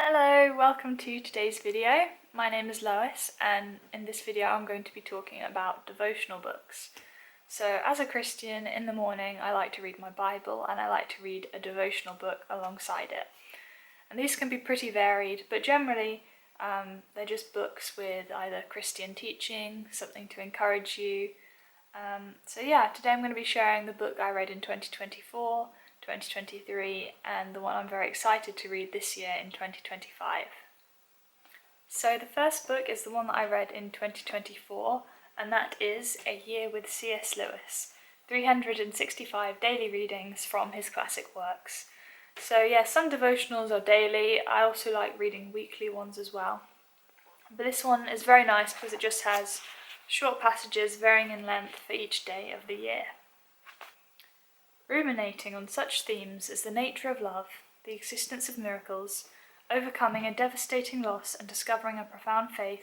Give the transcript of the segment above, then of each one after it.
Hello, welcome to today's video. My name is Lois, and in this video I'm going to be talking about devotional books. So as a Christian, in the morning I like to read my Bible and I like to read a devotional book alongside it. And these can be pretty varied, but generally they're just books with either Christian teaching, something to encourage you. Today I'm going to be sharing the book I read in 2024, 2023, and the one I'm very excited to read this year in 2025. So the first book is the one that I read in 2024, and that is A Year with C.S. Lewis, 365 daily readings from his classic works. So some devotionals are daily. I also like reading weekly ones as well. But this one is very nice because it just has short passages varying in length for each day of the year. Ruminating on such themes as the nature of love, the existence of miracles, overcoming a devastating loss and discovering a profound faith,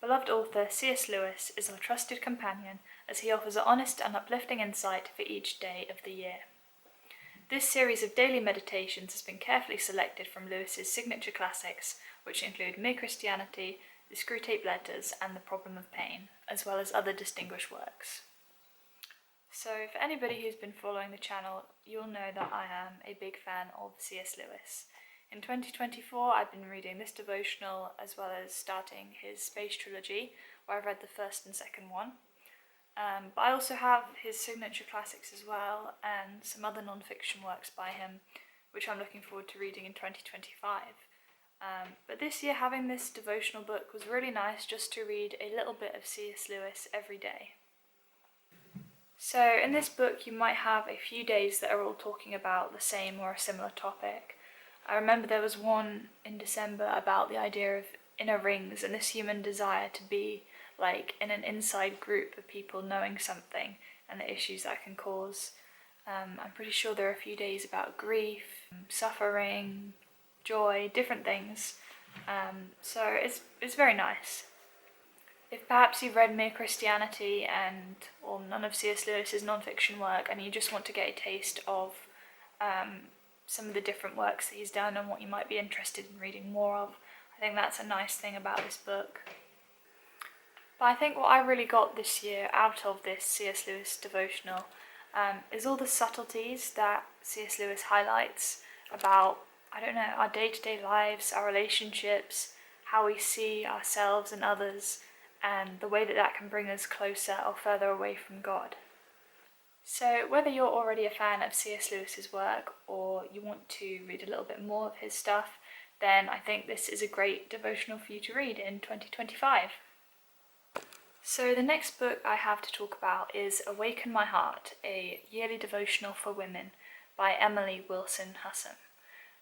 beloved author C.S. Lewis is our trusted companion as he offers an honest and uplifting insight for each day of the year. This series of daily meditations has been carefully selected from Lewis's signature classics, which include Mere Christianity, the Screwtape Letters, and The Problem of Pain, as well as other distinguished works. So for anybody who's been following the channel, you'll know that I am a big fan of C.S. Lewis. In 2024, I've been reading this devotional as well as starting his Space Trilogy, where I've read the first and second one. But I also have his signature classics as well, and some other non-fiction works by him, which I'm looking forward to reading in 2025. But this year, having this devotional book was really nice, just to read a little bit of C.S. Lewis every day. So in this book you might have a few days that are all talking about the same or a similar topic. I remember there was one in December about the idea of inner rings and this human desire to be like in an inside group of people knowing something and the issues that can cause. I'm pretty sure there are a few days about grief, suffering, joy, different things. So it's very nice. If perhaps you've read Mere Christianity or none of C.S. Lewis's non-fiction work and you just want to get a taste of some of the different works that he's done and what you might be interested in reading more of, I think that's a nice thing about this book. But I think what I really got this year out of this C.S. Lewis devotional is all the subtleties that C.S. Lewis highlights about, our day-to-day lives, our relationships, how we see ourselves and others, and the way that can bring us closer or further away from God. So whether you're already a fan of C.S. Lewis's work or you want to read a little bit more of his stuff, then I think this is a great devotional for you to read in 2025. So the next book I have to talk about is Awaken My Heart, a yearly devotional for women by Emily Wilson Hussam.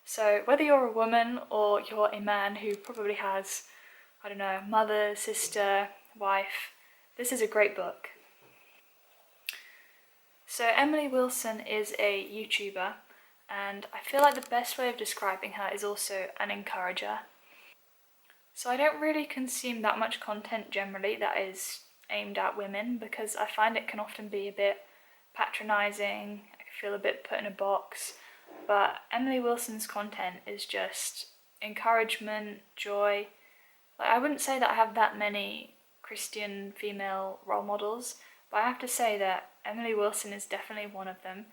So whether you're a woman or you're a man who probably has mother, sister, wife, this is a great book. So Emily Wilson is a YouTuber, and I feel like the best way of describing her is also an encourager. So I don't really consume that much content generally that is aimed at women, because I find it can often be a bit patronising. I can feel a bit put in a box. But Emily Wilson's content is just encouragement, joy. I wouldn't say that I have that many Christian female role models, but I have to say that Emily Wilson is definitely one of them.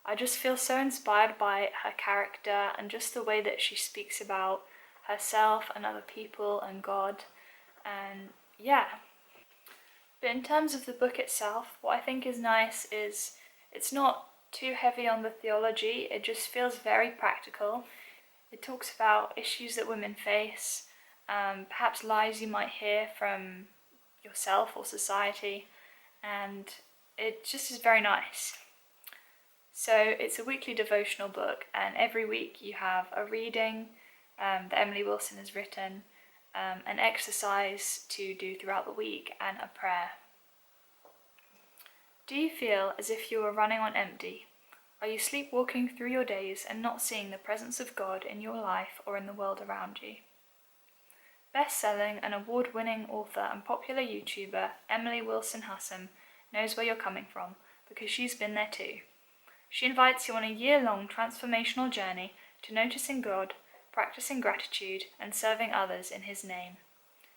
I just feel so inspired by her character and just the way that she speaks about herself and other people and God, and But in terms of the book itself, what I think is nice is it's not too heavy on the theology, it just feels very practical. It talks about issues that women face, perhaps lies you might hear from yourself or society, and it just is very nice. So it's a weekly devotional book, and every week you have a reading that Emily Wilson has written, an exercise to do throughout the week, and a prayer. Do you feel as if you were running on empty? Are you sleepwalking through your days and not seeing the presence of God in your life or in the world around you? Best-selling and award-winning author and popular YouTuber Emily Wilson Hussam knows where you're coming from, because she's been there too. She invites you on a year-long transformational journey to noticing God, practicing gratitude, and serving others in His name.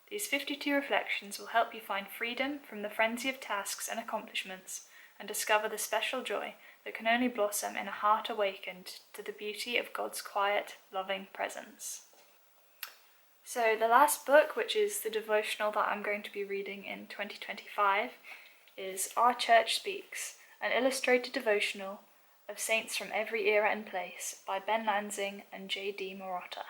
These 52 reflections will help you find freedom from the frenzy of tasks and accomplishments and discover the special joy that can only blossom in a heart awakened to the beauty of God's quiet, loving presence. So the last book, which is the devotional that I'm going to be reading in 2025, is Our Church Speaks, an illustrated devotional of saints from every era and place by Ben Lansing and J.D. Marotta.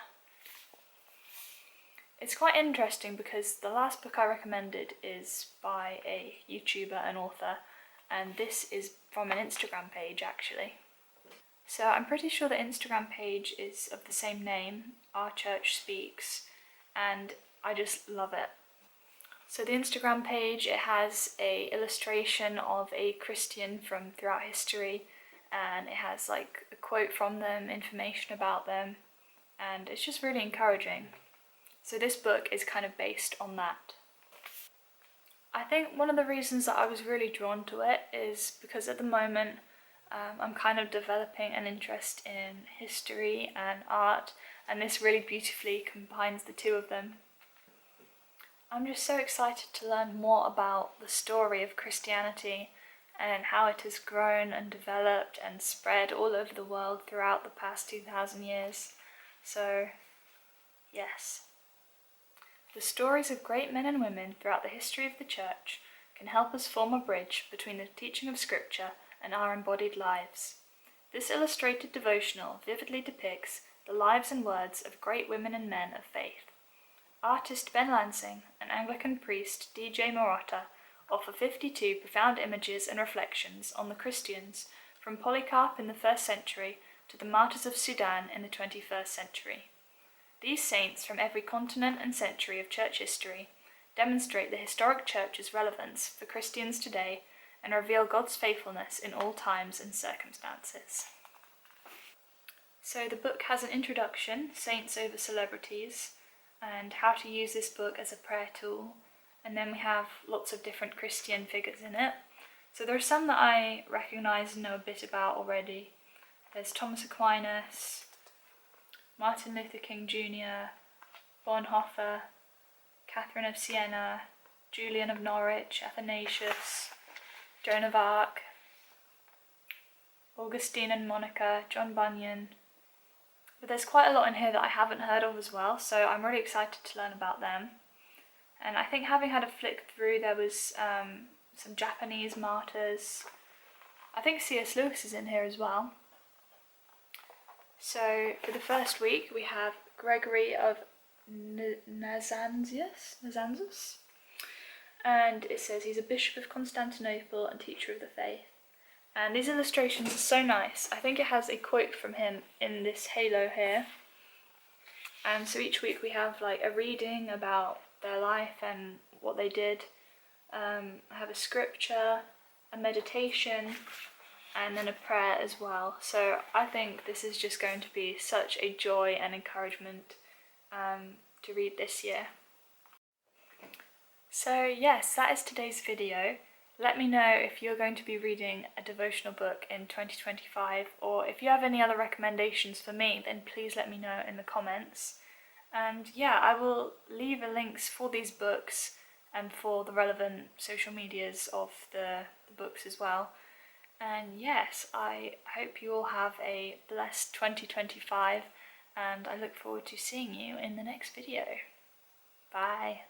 It's quite interesting because the last book I recommended is by a YouTuber and author, and this is from an Instagram page actually. So I'm pretty sure the Instagram page is of the same name, Our Church Speaks, and I just love it. So the Instagram page, it has a illustration of a Christian from throughout history, and it has like a quote from them, information about them, and it's just really encouraging. So this book is kind of based on that. I think one of the reasons that I was really drawn to it is because at the moment I'm kind of developing an interest in history and art, and this really beautifully combines the two of them. I'm just so excited to learn more about the story of Christianity and how it has grown and developed and spread all over the world throughout the past 2,000 years. So, yes. The stories of great men and women throughout the history of the Church can help us form a bridge between the teaching of Scripture and our embodied lives. This illustrated devotional vividly depicts the lives and words of great women and men of faith. Artist Ben Lansing and Anglican priest D.J. Marotta offer 52 profound images and reflections on the Christians from Polycarp in the 1st century to the martyrs of Sudan in the 21st century. These saints from every continent and century of church history demonstrate the historic church's relevance for Christians today and reveal God's faithfulness in all times and circumstances. So the book has an introduction, Saints over Celebrities, and how to use this book as a prayer tool, and then we have lots of different Christian figures in it. So there are some that I recognise and know a bit about already. There's Thomas Aquinas, Martin Luther King Jr., Bonhoeffer, Catherine of Siena, Julian of Norwich, Athanasius, Joan of Arc, Augustine and Monica, John Bunyan. But there's quite a lot in here that I haven't heard of as well, so I'm really excited to learn about them. And I think having had a flick through, there was some Japanese martyrs. I think C.S. Lewis is in here as well. So for the first week we have Gregory of Nazianzus, and it says he's a bishop of Constantinople and teacher of the faith. And these illustrations are so nice. I think it has a quote from him in this halo here. And so each week we have like a reading about their life and what they did. I have a scripture, a meditation, and then a prayer as well. So I think this is just going to be such a joy and encouragement to read this year. So yes, that is today's video. Let me know if you're going to be reading a devotional book in 2025, or if you have any other recommendations for me, then please let me know in the comments. And yeah, I will leave the links for these books and for the relevant social medias of the books as well. And yes, I hope you all have a blessed 2025, and I look forward to seeing you in the next video. Bye.